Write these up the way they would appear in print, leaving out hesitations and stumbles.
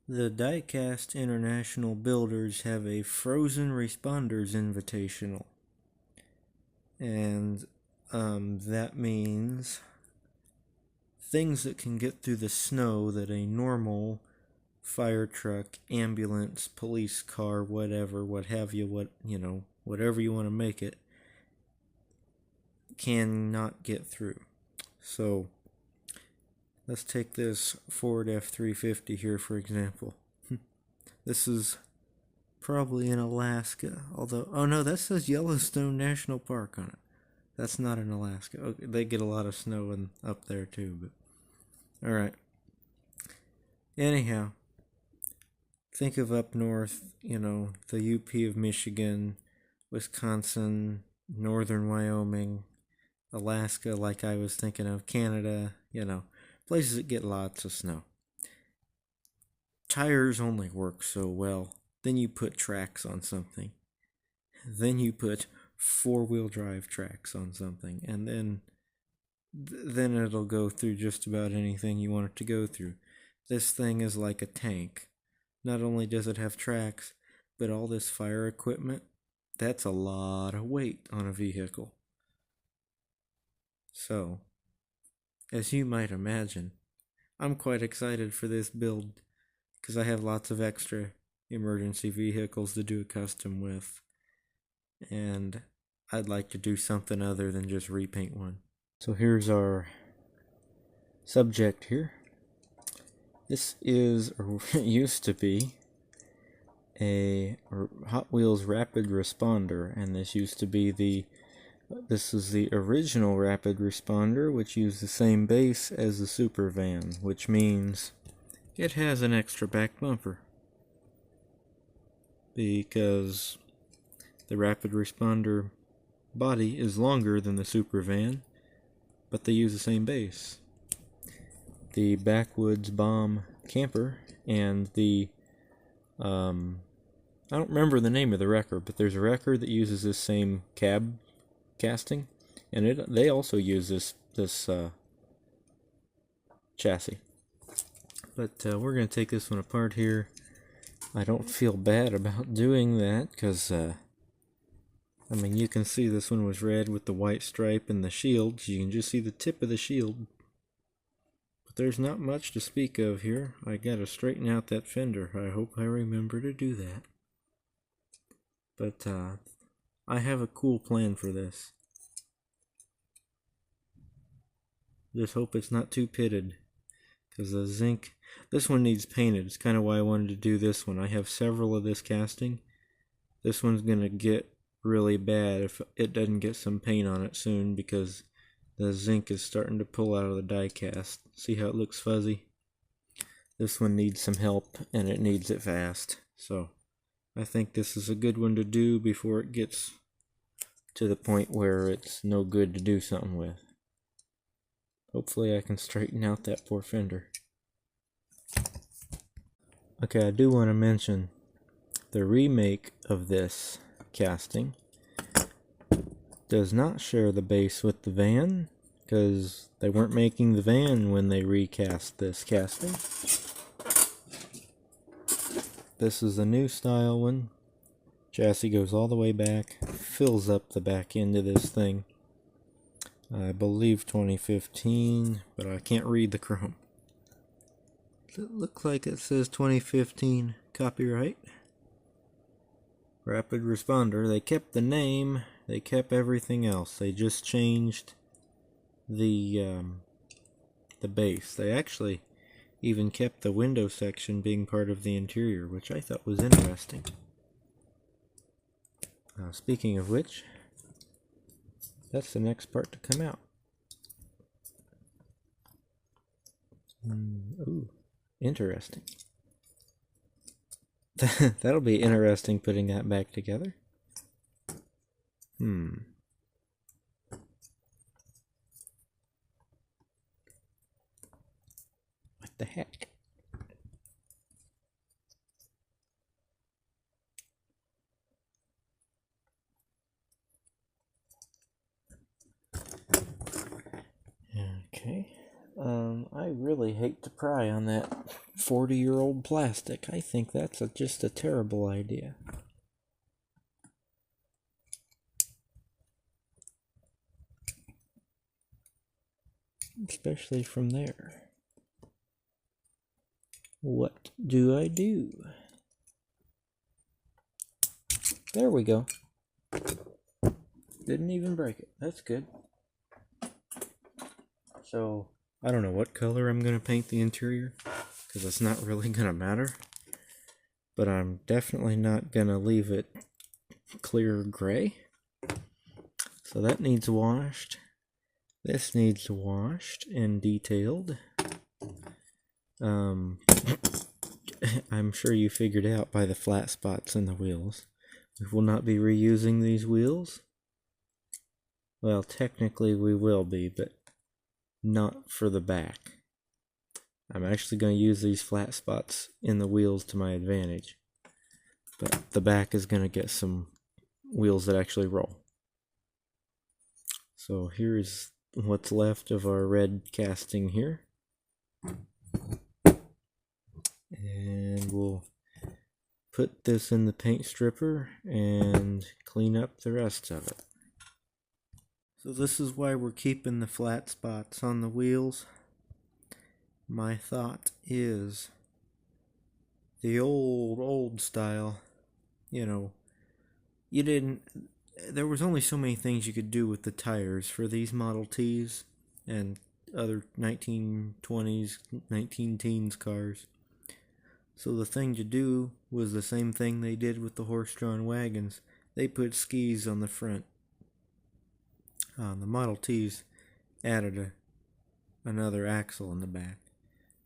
The Diecast International builders have a Frozen Responders Invitational. And that means things that can get through the snow that a normal fire truck, ambulance, police car, whatever, what have you, whatever you want to make it, cannot get through. So let's take this Ford F-350 here, for example. This is probably in Alaska, although, oh no, that says Yellowstone National Park on it. That's not in Alaska. Okay, they get a lot of snow up there too, but alright. Anyhow, think of up north, the UP of Michigan, Wisconsin, northern Wyoming, Alaska, like I was thinking of, Canada, places that get lots of snow. Tires only work so well. Then you put tracks on something. Then you put four-wheel drive tracks on something, and then it'll go through just about anything you want it to go through. This thing is like a tank. Not only does it have tracks, but all this fire equipment, that's a lot of weight on a vehicle. So, as you might imagine, I'm quite excited for this build because I have lots of extra emergency vehicles to do a custom with, and I'd like to do something other than just repaint one. So here's our subject here. This is, or used to be, a Hot Wheels Rapid Responder, and this is the original Rapid Responder, which used the same base as the Super Van, which means it has an extra back bumper. Because the Rapid Responder body is longer than the Super Van, but they use the same base. The Backwoods Bomb camper and the I don't remember the name of the wrecker, but there's a wrecker that uses this same cab casting, and they also use this chassis. But we're going to take this one apart here. I don't feel bad about doing that because you can see this one was red with the white stripe and the shield. You can just see the tip of the shield. But there's not much to speak of here. I gotta straighten out that fender. I hope I remember to do that. But I have a cool plan for this. Just hope it's not too pitted. Because the zinc, this one needs painted. It's kind of why I wanted to do this one. I have several of this casting. This one's going to get really bad if it doesn't get some paint on it soon, because the zinc is starting to pull out of the die cast. See how it looks fuzzy? This one needs some help, and it needs it fast. So I think this is a good one to do before it gets to the point where it's no good to do something with. Hopefully I can straighten out that poor fender. Okay, I do want to mention the remake of this casting does not share the base with the van, because they weren't making the van when they recast this casting. This is the new style one. Chassis goes all the way back, fills up the back end of this thing. I believe 2015, but I can't read the chrome. It looks like it says 2015 copyright. Rapid Responder. They kept the name, they kept everything else. They just changed the base. They actually even kept the window section being part of the interior, which I thought was interesting. Speaking of which, that's the next part to come out. Ooh, interesting. That'll be interesting putting that back together. What the heck? Okay. I really really hate to pry on that 40-year-old plastic. I think that's just a terrible idea. Especially from there. What do I do? There we go. Didn't even break it. That's good. So, I don't know what color I'm going to paint the interior, because it's not really going to matter. But I'm definitely not going to leave it clear gray. So that needs washed. This needs washed and detailed. I'm sure you figured out by the flat spots in the wheels. We will not be reusing these wheels. Well, technically we will be, but not for the back. I'm actually going to use these flat spots in the wheels to my advantage. But the back is going to get some wheels that actually roll. So here's what's left of our red casting here. And we'll put this in the paint stripper and clean up the rest of it. So this is why we're keeping the flat spots on the wheels. My thought is the old style, there was only so many things you could do with the tires for these Model Ts and other 1920s, 19 teens cars. So the thing to do was the same thing they did with the horse-drawn wagons. They put skis on the front. The Model Ts added another axle in the back.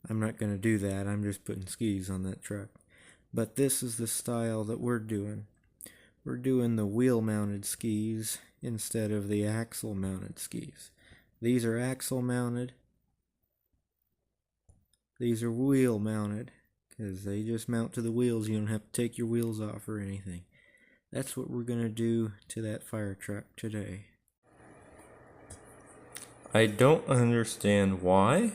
I'm not going to do that. I'm just putting skis on that truck. But this is the style that we're doing. We're doing the wheel-mounted skis instead of the axle-mounted skis. These are axle-mounted. These are wheel-mounted, because they just mount to the wheels. You don't have to take your wheels off or anything. That's what we're going to do to that fire truck today. I don't understand why,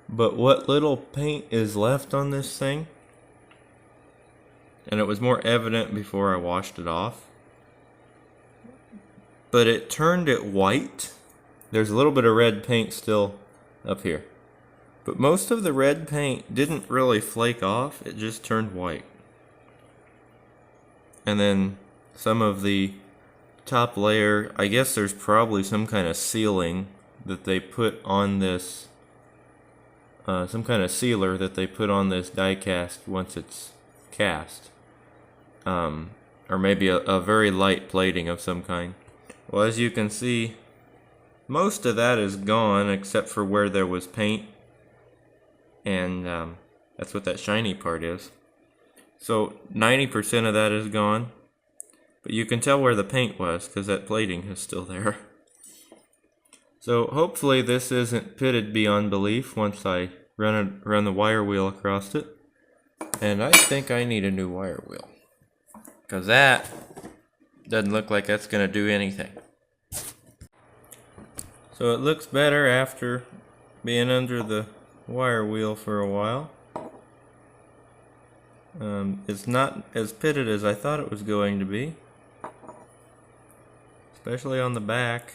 but what little paint is left on this thing, and it was more evident before I washed it off, but it turned it white. There's a little bit of red paint still up here, but most of the red paint didn't really flake off. It just turned white. And then some of the top layer, I guess there's probably some kind of sealing that they put on this, some kind of sealer that they put on this die cast once it's cast. Or maybe a very light plating of some kind. Well, as you can see, most of that is gone except for where there was paint, and that's what that shiny part is. So 90% of that is gone, but you can tell where the paint was because that plating is still there. So hopefully this isn't pitted beyond belief once I run the wire wheel across it. And I think I need a new wire wheel, because that doesn't look like that's going to do anything. So it looks better after being under the wire wheel for a while. It's not as pitted as I thought it was going to be, especially on the back.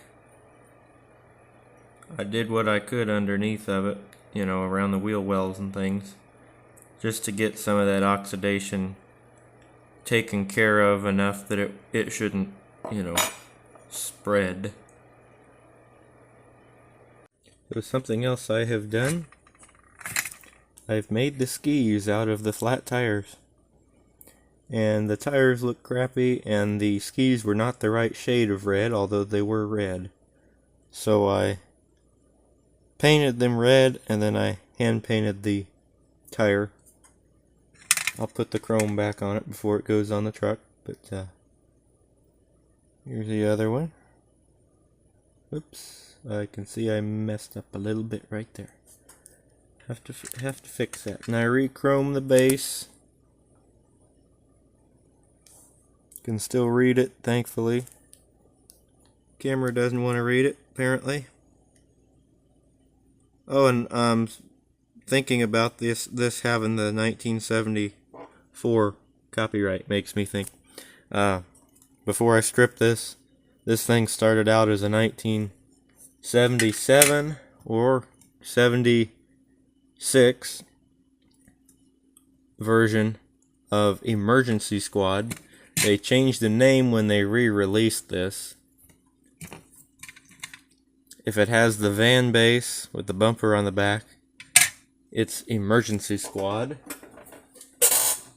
I did what I could underneath of it, around the wheel wells and things, just to get some of that oxidation taken care of enough that it shouldn't, spread. There's something else I have done. I've made the skis out of the flat tires. And the tires look crappy, and the skis were not the right shade of red, although they were red. So I painted them red, and then I hand painted the tire. I'll put the chrome back on it before it goes on the truck, but here's the other one. Oops, I can see I messed up a little bit right there. Have to fix that. And I re-chrome the base. Can still read it, thankfully. Camera doesn't want to read it, apparently. Oh, and thinking about this having the 1974 copyright makes me think. Before I stripped this thing started out as a 1977 or 76 version of Emergency Squad. They changed the name when they re-released this. If it has the van base with the bumper on the back, it's Emergency Squad.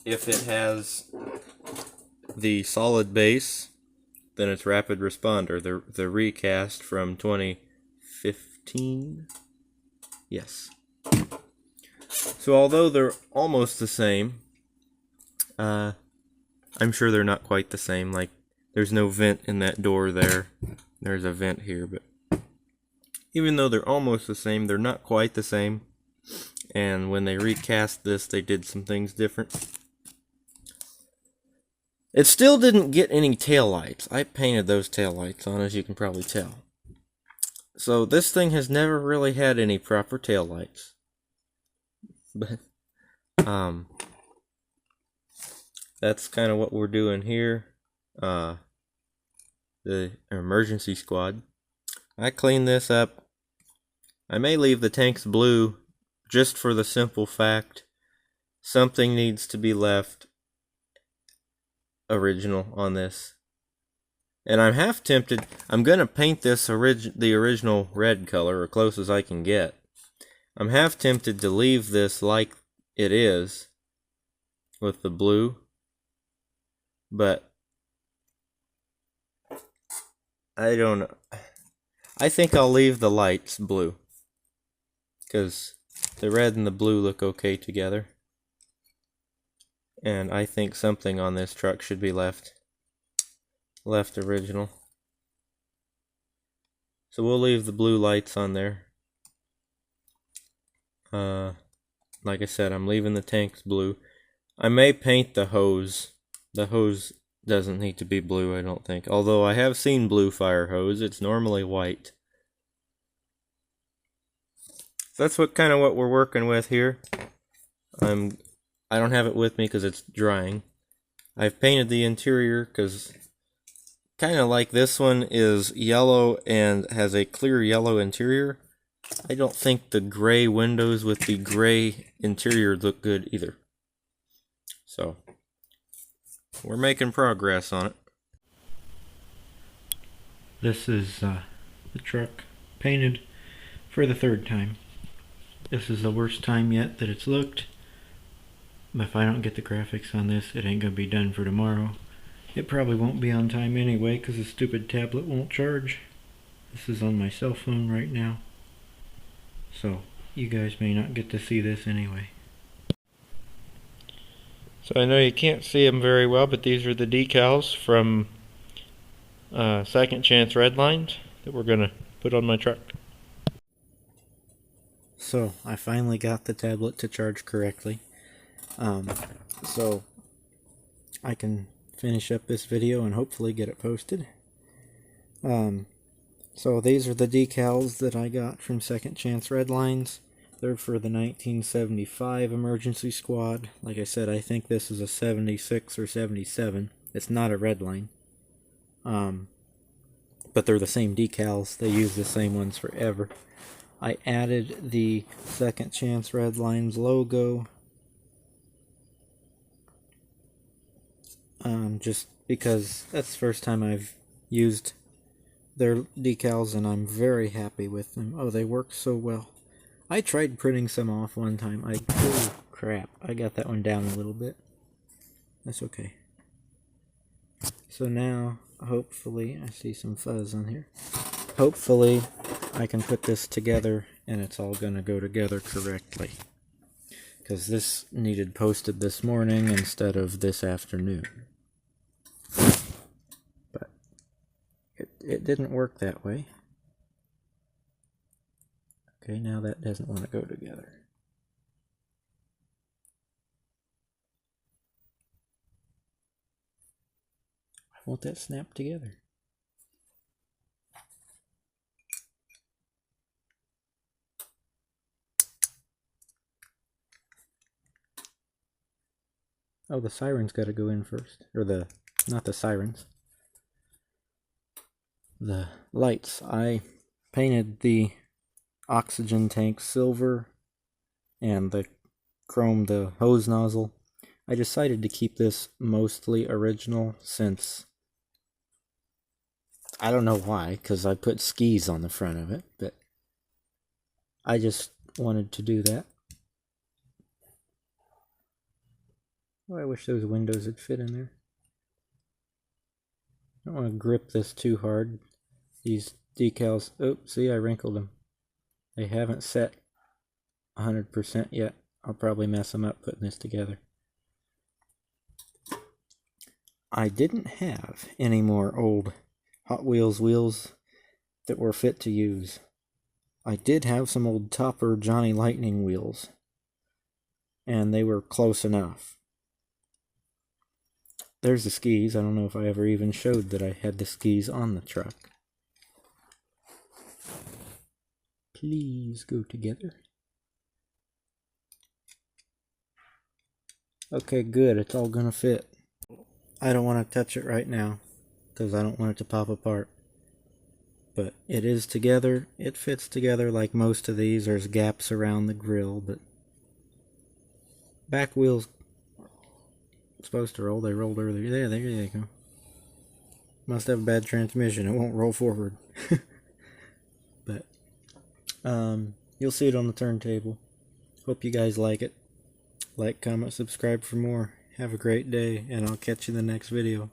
If it has the solid base, then it's Rapid Responder, the recast from 2015. Yes. So although they're almost the same, I'm sure they're not quite the same. Like, there's no vent in that door there. There's a vent here, but even though they're almost the same, they're not quite the same. And when they recast this, they did some things different. It still didn't get any taillights. I painted those taillights on, as you can probably tell. So this thing has never really had any proper taillights. But, that's kind of what we're doing here. The Emergency Squad. I cleaned this up. I may leave the tanks blue just for the simple fact something needs to be left original on this. And I'm half tempted. I'm going to paint this the original red color, or close as I can get. I'm half tempted to leave this like it is with the blue. But I don't know. I think I'll leave the lights blue, because the red and the blue look okay together. And I think something on this truck should be left original. So we'll leave the blue lights on there. Like I said, I'm leaving the tanks blue. I may paint the hose. The hose doesn't need to be blue, I don't think. Although I have seen blue fire hose. It's normally white. So that's what we're working with here. I don't have it with me because it's drying. I've painted the interior because kind of like this one is yellow and has a clear yellow interior. I don't think the gray windows with the gray interior look good either. So we're making progress on it. This is the truck painted for the third time. This is the worst time yet that it's looked. If I don't get the graphics on this, it ain't gonna be done for tomorrow. It probably won't be on time anyway, because the stupid tablet won't charge. This is on my cell phone right now. So, you guys may not get to see this anyway. So I know you can't see them very well, but these are the decals from Second Chance Redlines that we're gonna put on my truck. So, I finally got the tablet to charge correctly. So I can finish up this video and hopefully get it posted. So these are the decals that I got from Second Chance Redlines. They're for the 1975 Emergency Squad. Like I said, I think this is a 76 or 77. It's not a Redline. But they're the same decals. They use the same ones forever. I added the Second Chance Redlines logo. Just because that's the first time I've used their decals, and I'm very happy with them. Oh, they work so well. I tried printing some off one time. Oh crap, I got that one down a little bit. That's okay. So now, hopefully, I see some fuzz on here. Hopefully, I can put this together and it's all gonna go together correctly. Because this needed posted this morning instead of this afternoon. But it didn't work that way. Okay, now that doesn't want to go together. Why won't that snap together? Oh, the sirens got to go in first. Or not the sirens. The lights. I painted the oxygen tank silver and the hose nozzle. I decided to keep this mostly original since I don't know why, because I put skis on the front of it, but I just wanted to do that. Oh, I wish those windows would fit in there. I don't want to grip this too hard. These decals, oh, see, I wrinkled them. They haven't set 100% yet. I'll probably mess them up putting this together. I didn't have any more old Hot Wheels wheels that were fit to use. I did have some old Topper Johnny Lightning wheels, and they were close enough. There's the skis. I don't know if I ever even showed that I had the skis on the truck. Please go together. Okay, good. It's all gonna fit. I don't want to touch it right now because I don't want it to pop apart. But it is together. It fits together like most of these. There's gaps around the grill, but back wheels supposed to roll. They rolled earlier. There you go. Must have a bad transmission. It won't roll forward. But you'll see it on the turntable. Hope you guys like it. Like, comment, subscribe for more. Have a great day, and I'll catch you in the next video.